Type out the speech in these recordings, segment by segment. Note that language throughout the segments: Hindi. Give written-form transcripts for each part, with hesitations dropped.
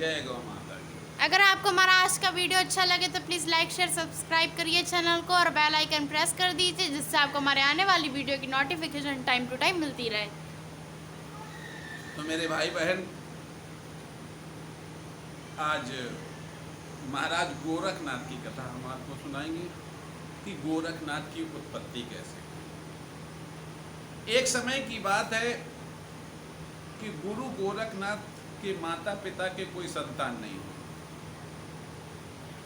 जय गौ माता की। अगर आपको हमारा आज का वीडियो अच्छा लगे तो प्लीज़ लाइक शेयर सब्सक्राइब करिए चैनल को और बेल आइकन प्रेस कर दीजिए, जिससे आपको हमारे आने वाली वीडियो की नोटिफिकेशन टाइम टू टाइम मिलती रहे। तो मेरे भाई बहन, आज महाराज गोरखनाथ की कथा हम आपको सुनाएंगे कि गोरखनाथ की उत्पत्ति कैसे। एक समय की बात है कि गुरु गोरखनाथ के माता पिता के कोई संतान नहीं हुई।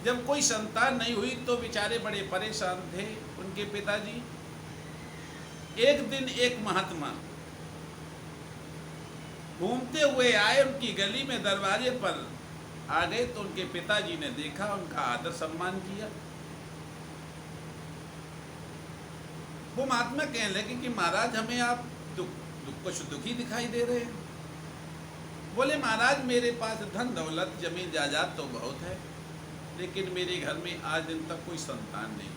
जब कोई संतान नहीं हुई तो बेचारे बड़े परेशान थे उनके पिताजी। एक दिन एक महात्मा घूमते हुए आए, उनकी गली में दरवाजे पर आ गए तो उनके पिताजी ने देखा, उनका आदर सम्मान किया। वो महात्मा कहने लगे कि महाराज हमें आप कुछ दुखी दिखाई दे रहे हैं। बोले महाराज मेरे पास धन दौलत जमीन जायदाद तो बहुत है, लेकिन मेरे घर में आज दिन तक कोई संतान नहीं।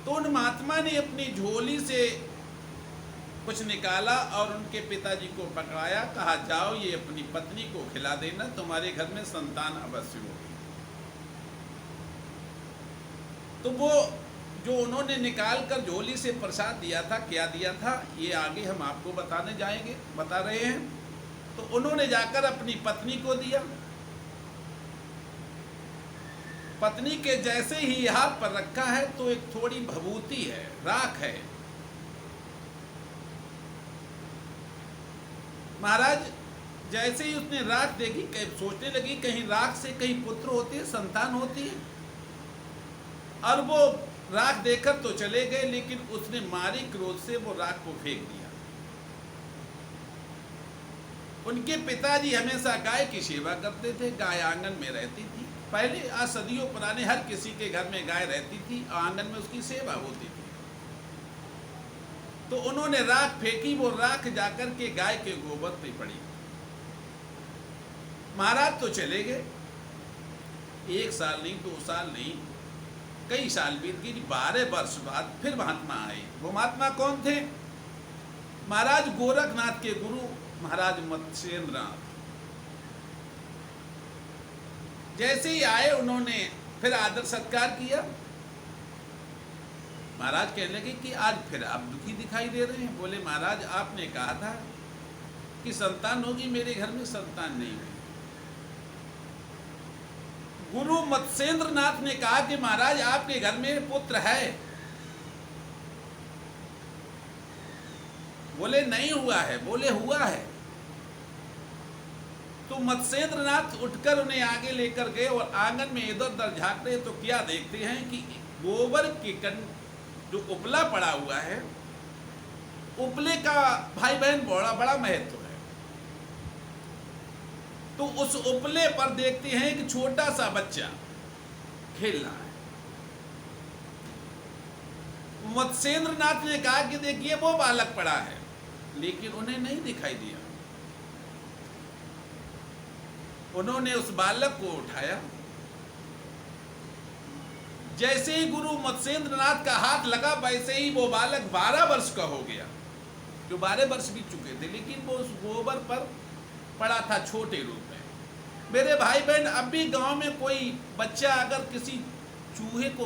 तो उन महात्मा ने अपनी झोली से कुछ निकाला और उनके पिताजी को पकड़ाया, कहा जाओ ये अपनी पत्नी को खिला देना, तुम्हारे घर में संतान अवश्य होगी। तो वो जो उन्होंने निकाल कर झोली से प्रसाद दिया था, क्या दिया था, ये आगे हम आपको बता रहे हैं। तो उन्होंने जाकर अपनी पत्नी को दिया। पत्नी के जैसे ही हाथ पर रखा है तो एक थोड़ी भभूति है, राख है। महाराज जैसे ही उसने राख देखी, सोचने लगी कहीं राख से कहीं पुत्र होती है, संतान होती है। और वो राख देखकर तो चले गए, लेकिन उसने मारी क्रोध से वो राख को फेंक दिया। उनके पिताजी हमेशा गाय की सेवा करते थे, गाय आंगन में रहती थी। पहले आज सदियों पुराने हर किसी के घर में गाय रहती थी और आंगन में उसकी सेवा होती थी। तो उन्होंने राख फेंकी, वो राख जाकर के गाय के गोबर पे पड़ी। महाराज तो चले गए, 1 साल नहीं, 2 साल नहीं, कई साल बीत गई। 12 वर्ष बाद फिर महात्मा आए। वो महात्मा कौन थे? महाराज गोरखनाथ के गुरु महाराज मत्स्येंद्रनाथ। जैसे ही आए उन्होंने फिर आदर सत्कार किया। महाराज कहने लगे कि आज फिर आप दुखी दिखाई दे रहे हैं। बोले महाराज आपने कहा था कि संतान होगी, मेरे घर में संतान नहीं हुई। गुरु मत्स्येंद्रनाथ ने कहा कि महाराज आपके घर में पुत्र है। बोले नहीं हुआ है। बोले हुआ है। तो मत्स्येंद्रनाथ उठकर उन्हें आगे लेकर गए और आंगन में इधर उधर झांक रहे तो क्या देखते हैं कि गोबर के जो उपला पड़ा हुआ है, उपले का भाई बहन बड़ा महत्व है। तो उस उपले पर देखते हैं कि छोटा सा बच्चा खेल रहा है। मत्स्येंद्रनाथ ने कहा कि देखिए वो बालक पड़ा है, लेकिन उन्हें नहीं दिखाई दिया। उन्होंने उस बालक को उठाया। जैसे ही गुरु मत्स्येंद्रनाथ का हाथ लगा, वैसे ही वो बालक 12 वर्ष का हो गया। जो 12 वर्ष बीत चुके थे, लेकिन वो उस गोबर पर पड़ा था छोटे रूप में। मेरे भाई बहन, अब भी गांव में कोई बच्चा अगर किसी चूहे को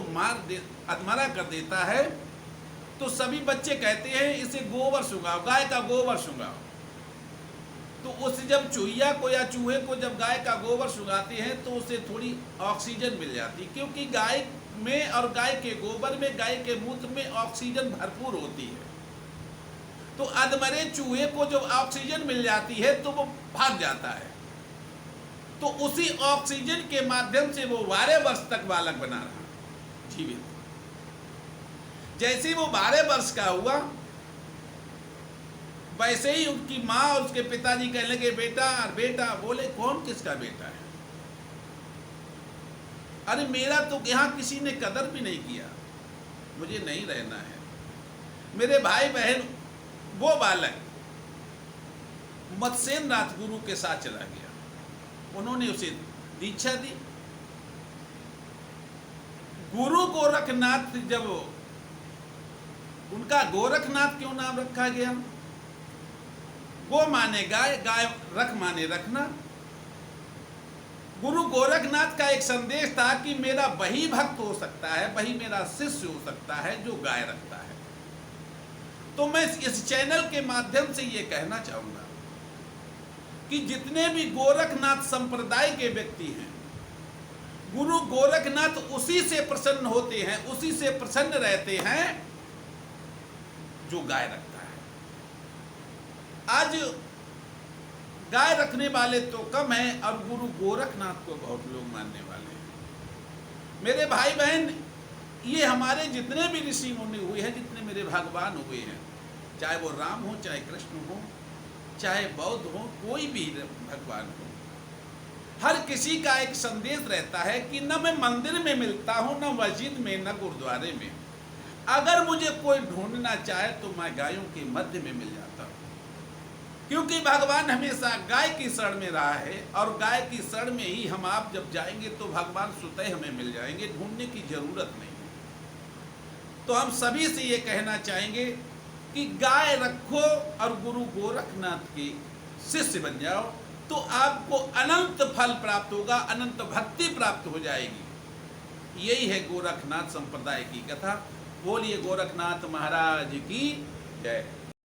अधमरा कर देता है तो सभी बच्चे कहते हैं इसे गोबर सुंघाओ, गाय का गोबर सुंघाओ। तो उस जब चूहिया को या चूहे को जब गाय का गोबर सुंघाते हैं तो उसे थोड़ी ऑक्सीजन मिल जाती है, क्योंकि गाय में और गाय के गोबर में, गाय के मूत्र में ऑक्सीजन भरपूर होती है। तो अधमरे चूहे को जब ऑक्सीजन मिल जाती है तो वो भाग जाता है। तो उसी ऑक्सीजन के माध्यम से वो 12 वर्ष तक बालक बना रहा जीवित। जैसे ही वो 12 वर्ष का हुआ, वैसे ही उनकी माँ और उसके पिताजी कहने लगे बेटा बेटा। बोले कौन किसका बेटा है? अरे मेरा तो यहाँ किसी ने कदर भी नहीं किया, मुझे नहीं रहना है। मेरे भाई बहन, वो बालक मत्स्येंद्रनाथ गुरु के साथ चला गया। उन्होंने उसे दीक्षा दी। गुरु गोरखनाथ, जब उनका गोरखनाथ क्यों नाम रखा गया? गो माने गाय, गाय रख माने रखना। गुरु गोरखनाथ का एक संदेश था कि मेरा वही भक्त हो सकता है, वही मेरा शिष्य हो सकता है जो गाय रखता है। तो मैं इस चैनल के माध्यम से ये कहना चाहूंगा कि जितने भी गोरखनाथ संप्रदाय के व्यक्ति हैं, गुरु गोरखनाथ उसी से प्रसन्न होते हैं, उसी से प्रसन्न रहते हैं जो गाय रखता है। आज गाय रखने वाले तो कम हैं और गुरु गोरखनाथ को बहुत लोग मानने वाले हैं। मेरे भाई बहन, ये हमारे जितने भी ऋषि मुनि हुए हैं, जितने मेरे भगवान हुए हैं, चाहे वो राम हो, चाहे कृष्ण हो, चाहे बौद्ध हो, कोई भी भगवान हो, हर किसी का एक संदेश रहता है कि न मैं मंदिर में मिलता हूँ, न मस्जिद में, न गुरुद्वारे में। अगर मुझे कोई ढूंढना चाहे तो मैं गायों के मध्य में मिल जाता हूँ, क्योंकि भगवान हमेशा गाय की शरण में रहा है और गाय की शरण में ही हम आप जब जाएंगे तो भगवान स्वतः हमें मिल जाएंगे, ढूंढने की जरूरत नहीं है। तो हम सभी से ये कहना चाहेंगे कि गाय रखो और गुरु गोरखनाथ के शिष्य बन जाओ, तो आपको अनंत फल प्राप्त होगा, अनंत भक्ति प्राप्त हो जाएगी। यही है गोरखनाथ संप्रदाय की कथा। बोलिए गोरखनाथ महाराज की जय।